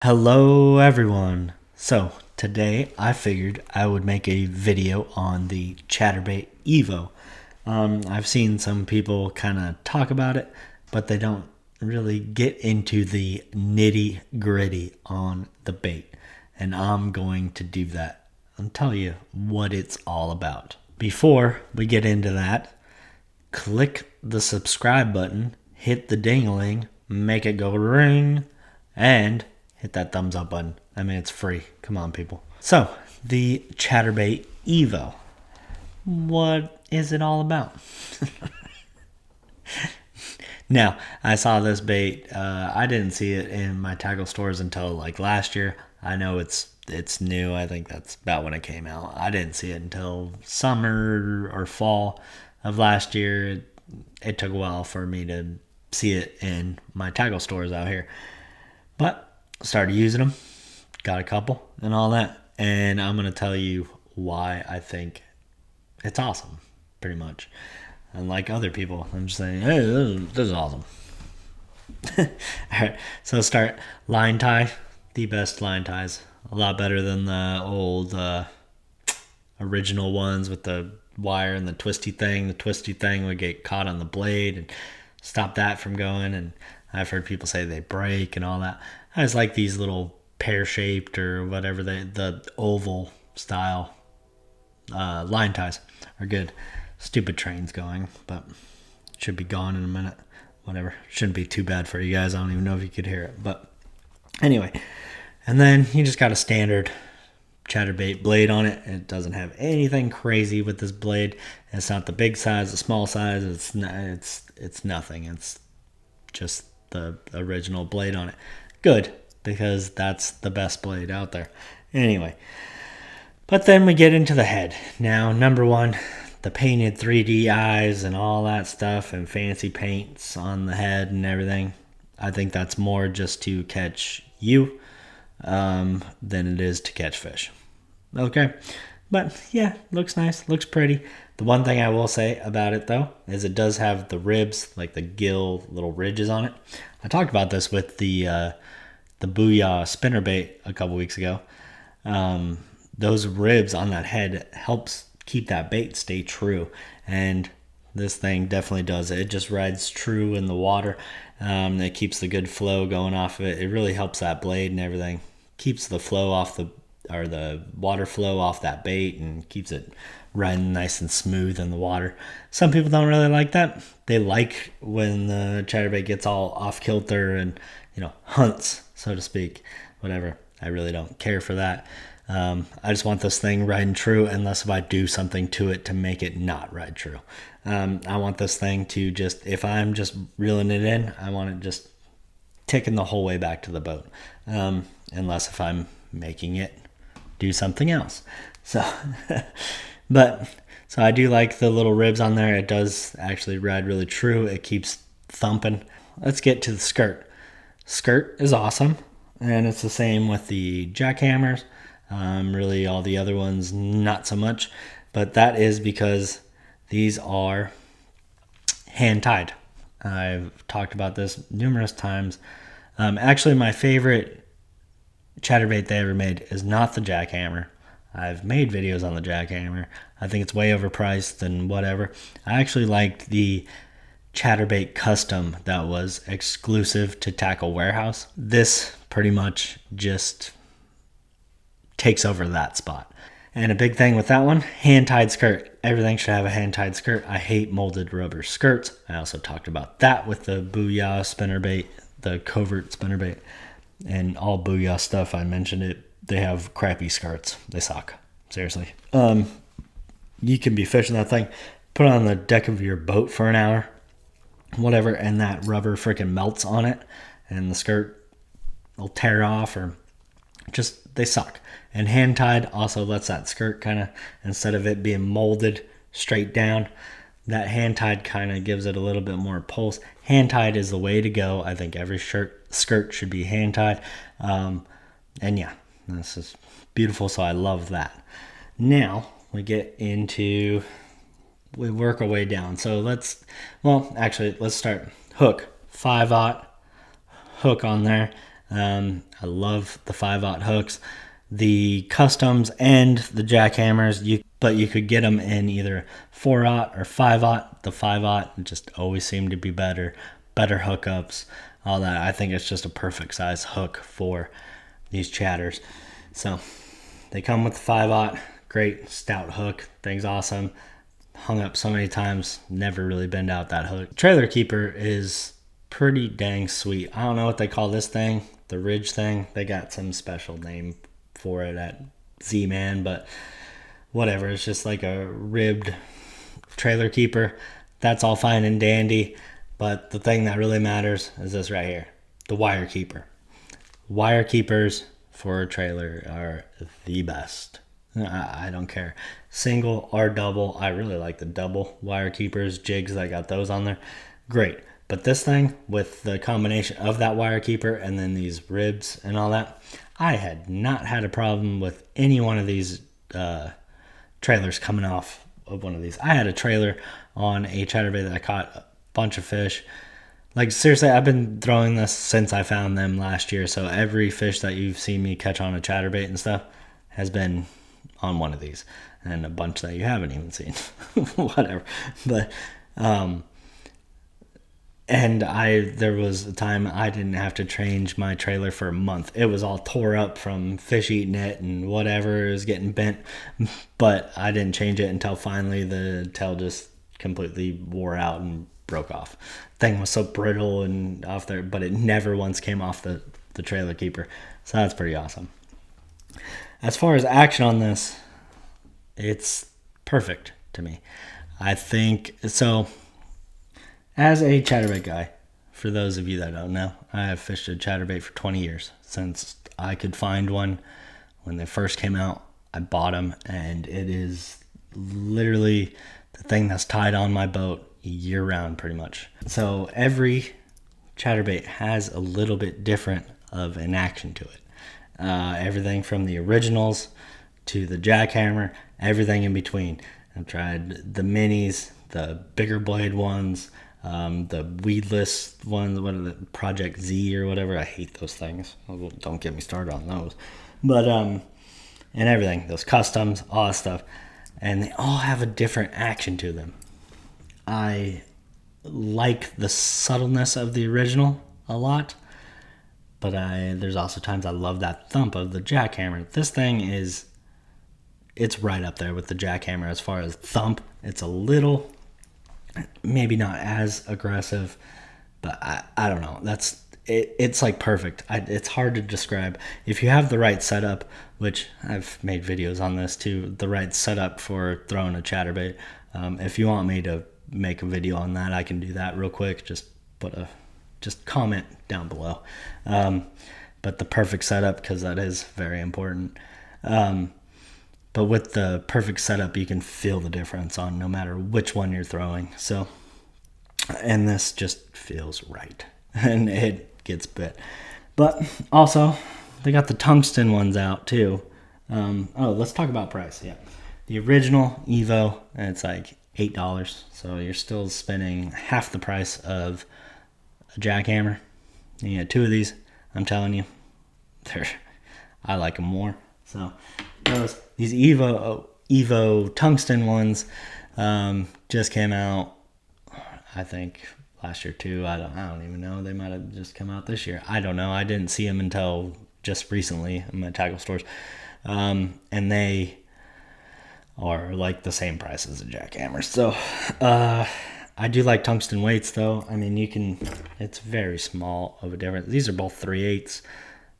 Hello everyone. So today I figured I would make a video on the Chatterbait Evo. I've seen some people kind of talk about it, but they don't really get into the nitty gritty on the bait. And I'm going to do that and tell you what it's all about. Before we get into that, click the subscribe button, hit the ding-a-ling, make it go ring, and hit that thumbs up button. I mean, it's free. Come on, people. So, the Chatterbait Evo. What is it all about? Now, I saw this bait. I didn't see it in my tackle stores until like last year. I know it's new. I think that's about when it came out. I didn't see it until summer or fall of last year. It took a while for me to see it in my tackle stores out here. But started using them, got a couple and all that. And I'm going to tell you why I think it's awesome, pretty much. Unlike other people, I'm just saying, hey, this is awesome. All right, so let's start. Line tie, the best line ties. A lot better than the old original ones with the wire and the twisty thing. The twisty thing would get caught on the blade and stop that from going. And I've heard people say they break and all that. I just like these little pear-shaped or whatever, the oval style line ties are good. Stupid train's going, but should be gone in a minute. Whatever. Shouldn't be too bad for you guys. I don't even know if you could hear it. But anyway, and then you just got a standard chatterbait blade on it. It doesn't have anything crazy with this blade. It's not the big size, the small size. It's nothing. It's just the original blade on it. Good, because that's the best blade out there. Anyway, but then we get into the head. Now, number one, the painted 3D eyes and all that stuff and fancy paints on the head and everything. I think that's more just to catch you than it is to catch fish. Okay, but yeah, looks nice, looks pretty. The one thing I will say about it though is it does have the ribs, like the gill little ridges on it. I talked about this with the Booyah spinnerbait a couple weeks ago. Those ribs on that head helps keep that bait stay true, and this thing definitely does it. It just rides true in the water. It keeps the good flow going off of it. It really helps that blade and everything. Keeps the flow off the water flow off that bait and keeps it riding nice and smooth in the water. Some people don't really like that. They like when the chatterbait gets all off kilter and hunts, so to speak. Whatever. I really don't care for that. I just want this thing riding true, unless if I do something to it to make it not ride true. I want this thing to just, if I'm just reeling it in, I want it just ticking the whole way back to the boat. Unless if I'm making it do something else. So, so I do like the little ribs on there. It does actually ride really true. It keeps thumping. Let's get to the skirt. Skirt is awesome, and it's the same with the jackhammers. Really all the other ones, not so much, but that is because these are hand tied. I've talked about this numerous times. Actually, my favorite chatterbait they ever made is not the jackhammer. I've made videos on the jackhammer. I think it's way overpriced and whatever. I actually liked the Chatterbait Custom that was exclusive to Tackle Warehouse. This pretty much just takes over that spot. And a big thing with that one, hand-tied skirt. Everything should have a hand-tied skirt. I hate molded rubber skirts. I also talked about that with the Booyah spinnerbait, the covert spinnerbait, and all Booyah stuff. I mentioned it. They have crappy skirts. They suck. Seriously. You can be fishing that thing, put it on the deck of your boat for an hour, whatever, and that rubber freaking melts on it, and the skirt will tear off, or just, they suck. And hand tied also lets that skirt kind of, instead of it being molded straight down, that hand tied kind of gives it a little bit more pulse. Hand tied is the way to go. I think every skirt should be hand tied. And yeah, this is beautiful, so I love that. Now we get into, we work our way down. So let's start hook, 5/0 hook on there. I love the 5/0 hooks, the customs, and the jackhammers. But you could get them in either 4/0 or 5/0. The 5/0 just always seemed to be better hookups, all that. I think it's just a perfect size hook for these chatters. So they come with the 5/0, great stout hook. Thing's awesome. Hung up so many times, never really bend out that hook. Trailer keeper is pretty dang sweet. I don't know what they call this thing, the ridge thing. They got some special name for it at Z-Man, but whatever. It's just like a ribbed trailer keeper. That's all fine and dandy, but the thing that really matters is this right here, the wire keeper. Wire keepers for a trailer are the best. I don't care, single or double. I really like the double wire keepers, jigs. I got those on there, great. But this thing with the combination of that wire keeper and then these ribs and all that, I had not had a problem with any one of these trailers coming off of one of these. I had a trailer on a chatterbait that I caught a bunch of fish. Like, seriously, I've been throwing this since I found them last year. So every fish that you've seen me catch on a chatterbait and stuff has been on one of these, and a bunch that you haven't even seen. Whatever. But and there was a time I didn't have to change my trailer for a month. It was all tore up from fish eating it and whatever. It was getting bent, but I didn't change it until finally the tail just completely wore out and broke off. Thing was so brittle and off there, but it never once came off the trailer keeper. So that's pretty awesome. As far as action on this, it's perfect to me. I think so. As a chatterbait guy, for those of you that don't know, I have fished a chatterbait for 20 years. Since I could find one when they first came out, I bought them, and it is literally the thing that's tied on my boat year round pretty much. So every chatterbait has a little bit different of an action to it. Everything from the originals to the jackhammer, everything in between. I've tried the minis, the bigger blade ones, the weedless ones, what are the Project Z or whatever. I hate those things. Don't get me started on those. But and everything, those customs, all that stuff, and they all have a different action to them. I like the subtleness of the original a lot, but there's also times I love that thump of the jackhammer. This thing it's right up there with the jackhammer as far as thump. It's a little, maybe not as aggressive, but I don't know. It's like perfect. It's hard to describe. If you have the right setup, which I've made videos on this too, the right setup for throwing a chatterbait. If you want me to make a video on that, I can do that real quick. Just comment down below. But the perfect setup, because that is very important. But with the perfect setup, you can feel the difference on no matter which one you're throwing. So, and this just feels right, and it gets bit. But also, they got the tungsten ones out too. Let's talk about price. Yeah, the original Evo, and it's like $8. So you're still spending half the price of a jackhammer. And you get two of these. I'm telling you, I like them more. So these Evo tungsten ones just came out, I think last year too. I don't even know. They might have just come out this year. I don't know. I didn't see them until just recently in my tackle stores, and they are like the same price as a jackhammer. So I do like tungsten weights though. I mean, it's very small of a difference. These are both 3/8,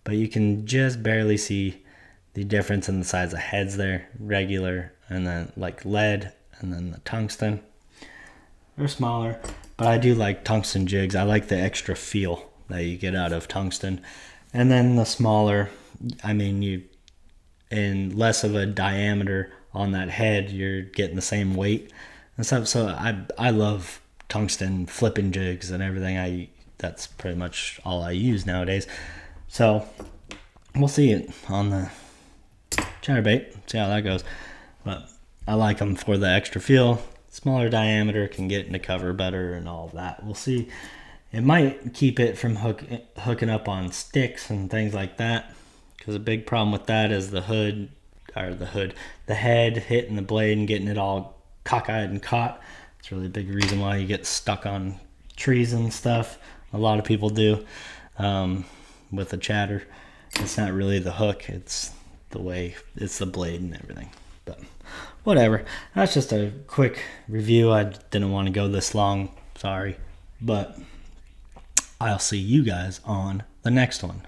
but you can just barely see the difference in the size of heads there. Regular, and then like lead, and then the tungsten. They're smaller, but I do like tungsten jigs. I like the extra feel that you get out of tungsten. And then the smaller, I mean, in less of a diameter on that head, you're getting the same weight and stuff. So I love tungsten flipping jigs and everything. That's pretty much all I use nowadays. So we'll see it on the chatterbait, see how that goes. But I like them for the extra feel. Smaller diameter can get into cover better and all of that. We'll see It might keep it from hooking up on sticks and things like that, because a big problem with that is the head hitting the blade and getting it all cockeyed and caught. It's really a big reason why you get stuck on trees and stuff. A lot of people do with the chatter. It's not really the hook, it's the blade and everything. But whatever. That's just a quick review. I didn't want to go this long. Sorry. But I'll see you guys on the next one.